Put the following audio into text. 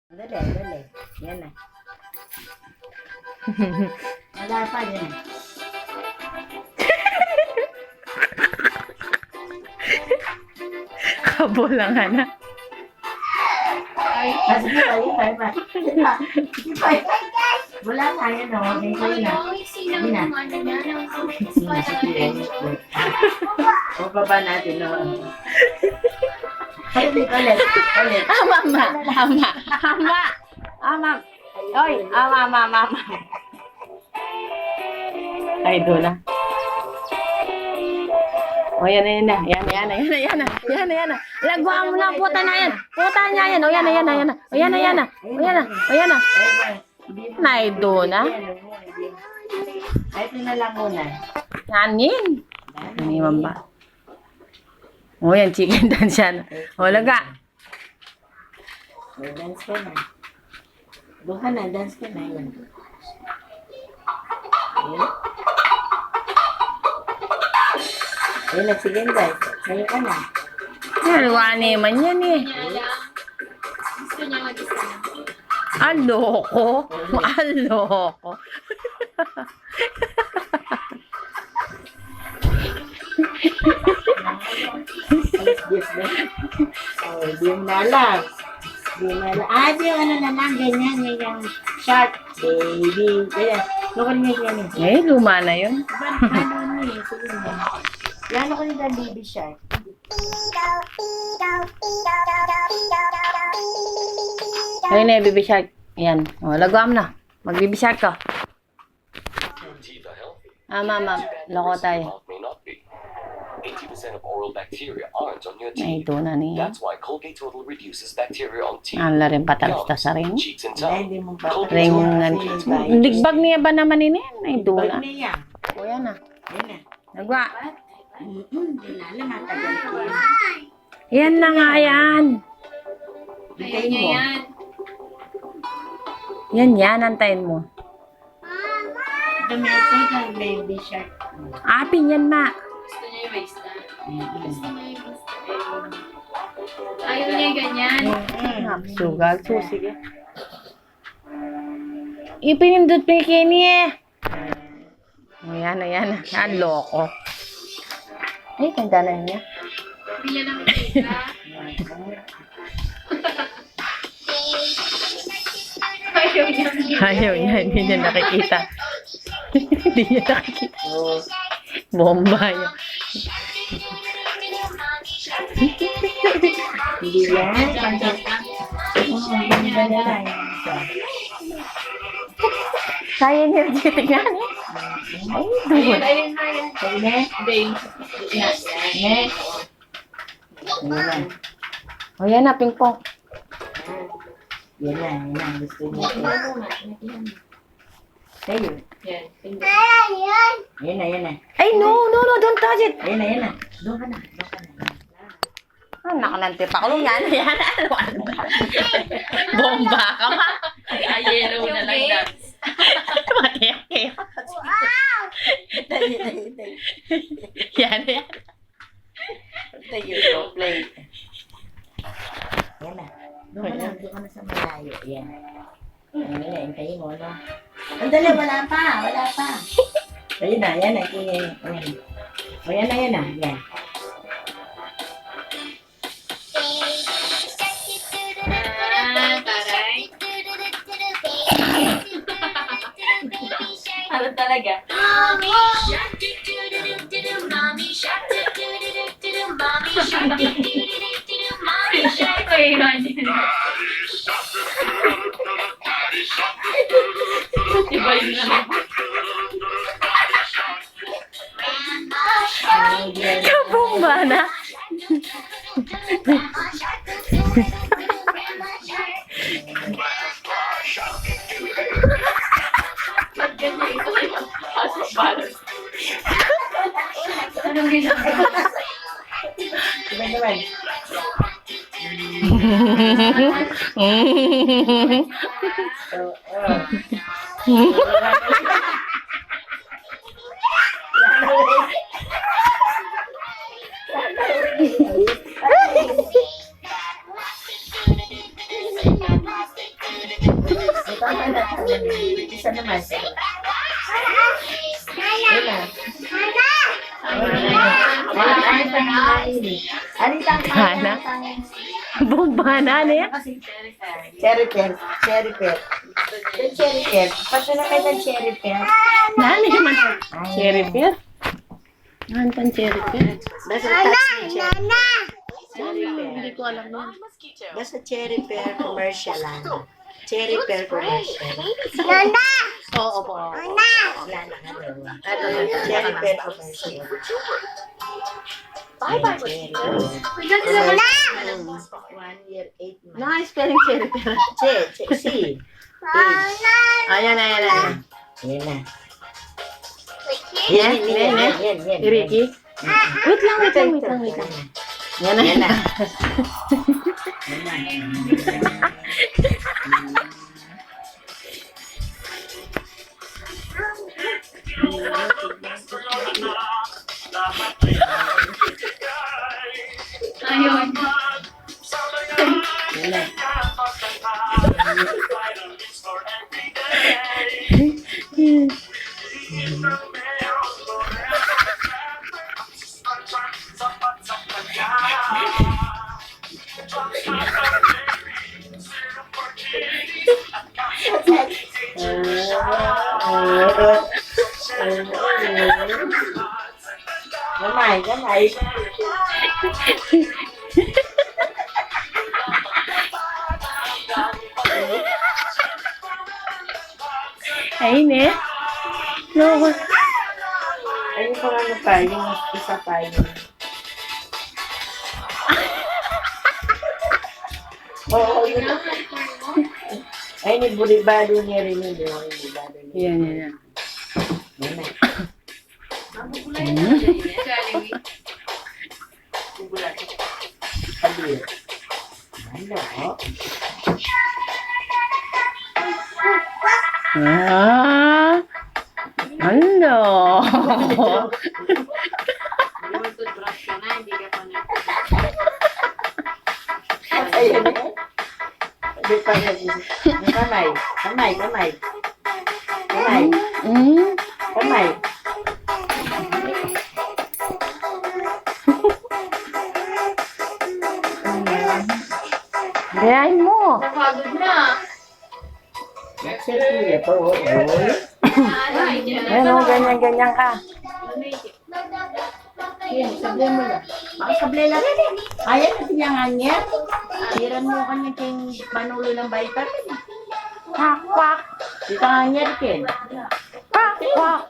Dali, dali. Yan na. Wala pa yan. Kabulangan na. Sige pa. Sige pa. Wala pa yan o. Okay na. Sige na. O baba natin o. Ulit. Mama. Oy, mama. Ay, doon na. O, yan na. Lagwa mo na, puta na yan. Puta niya yan. O, yan na. Nay, doon na. Ay, ito na lang muna. Yanin. Ini mamba. O, yan, chicken dance yan. O, laga. Dance ka na. Doon ka na, dance ka na. Yan. Ayun, nagsigin guys. Sayo ka na. Nalwa naman yan eh. Gusto niya mag-isa. Aloko. Yes, na. Oh, di mo na alam. Ah, di ano na lang, ganyan. Shot, baby. Ganyan. Loko niya yan eh. Eh, luma na yun. Ano ni? Sige na. Yan ako nila baby shark. Ayun na, baby shark. Yan. O, lagwam na. Mag-baby shark ka. Teeth are healthy. Mama. Loko tayo. Mouth may not be. 80% of oral bacteria aren't on your Ay, teeth. ito na niya. That's why Colgate Total reduces bacteria on teeth, Ang laring patalas ta sa ring. cheeks, and Ay, tongue. hindi mo pa. Ring. Ligbag niya ba naman ini? Ay, ito Bag na. niya. O, yan na. Yan na. Lagwa. Hindi na alam, matagal ko. Yan na nga yan. Ayaw niya yan. Yan. Antayin mo. Dumito ng baby shark. Apin yan, ma. Gusto niya yung waist na. Gusto niya yung waist na. Ayaw niya yung ganyan. Sugal. Sige. Ipinindot mo yung Kenny eh. Ayan. Yan, loko. Ay, ganda na niya. Bigyan ng pizza. Ayaw niya, hindi niya nakikita. Hindi niya nakikita. Oh. Bomba niya. Hindi yan. Kaya energetic nga niya. Ay, duhon. Ayun. Sige. Bang. Next. Yan na. O yan na, ping-pong. Yan na. Gusto niya. Sa'yo. Yan. Yan na. Ay, no, don't touch it. Yan na. Doon ka na. Ah, nakanante pa ko. Yan. Ano ba? Bomba ka ma. Yellow na lang yan. Matiyak-tiyak. Yan. Tayo, go play. Yan na. Doon ka na sa malayo. Yan. Yan na, hintayin mo, no? Andali, wala pa. Ayun na, yan na. O, yan na. Yan. Taray. Ano talaga? Okay, imagine. Iba yun na. Kabomba na. Ba't ganyan ito? Pasok balance. Anong ginagawa? Diba naman? Tama na. Isa naman. Yun na. Hana? Bumbana na yan. Cherry pear. Cherry pear. Yung cherry pear. Pati na kayo ng cherry pear. Nani naman. Cherry pear? Nahan pang cherry pear? Basta touch ng cherry pear. Hindi ko alam yun. Basta cherry pear commercial lang. Cherry pear commercial. Oo po. Wala na ka daw. Cherry pear commercial. Bye-bye, cherry pear. 1 year, 8 months. Naka-spelling cherry pear. C. Ayan, ayan, ayan. Yan na. Yan, yan, yan. Si Ricky? Wait lang, wait lang, wait lang, wait lang. Yan na. Yan na. Ayun. Yan na. Gamay, gamay. Ayun eh. No. Ayun pa ano pa, yung isa pa yun. Oo, yun. Ay, ni Buribado niya rin yun. Yung Buribado niya. Yan, yan, yan. Yan na. Jollibee. Sabi. Ano? Ah. Ano? Hindi mo toothbrush ka na, hindi ka pa na. Ayun eh. Sabi pa niya. Kamay. Kamay, kamay. Kamay. Mm. Kamay. Gayahin mo. Napagod na. Sige, po. Ayan o, ganyan-ganyan ka. Yan, sablay mo lang. Baka sablay lang. Ayan, natinyangan niya. Tiran mo kanya kayong manulo ng vitamin. Kwak, kwak. Dito nga niya rin. Kwak, kwak.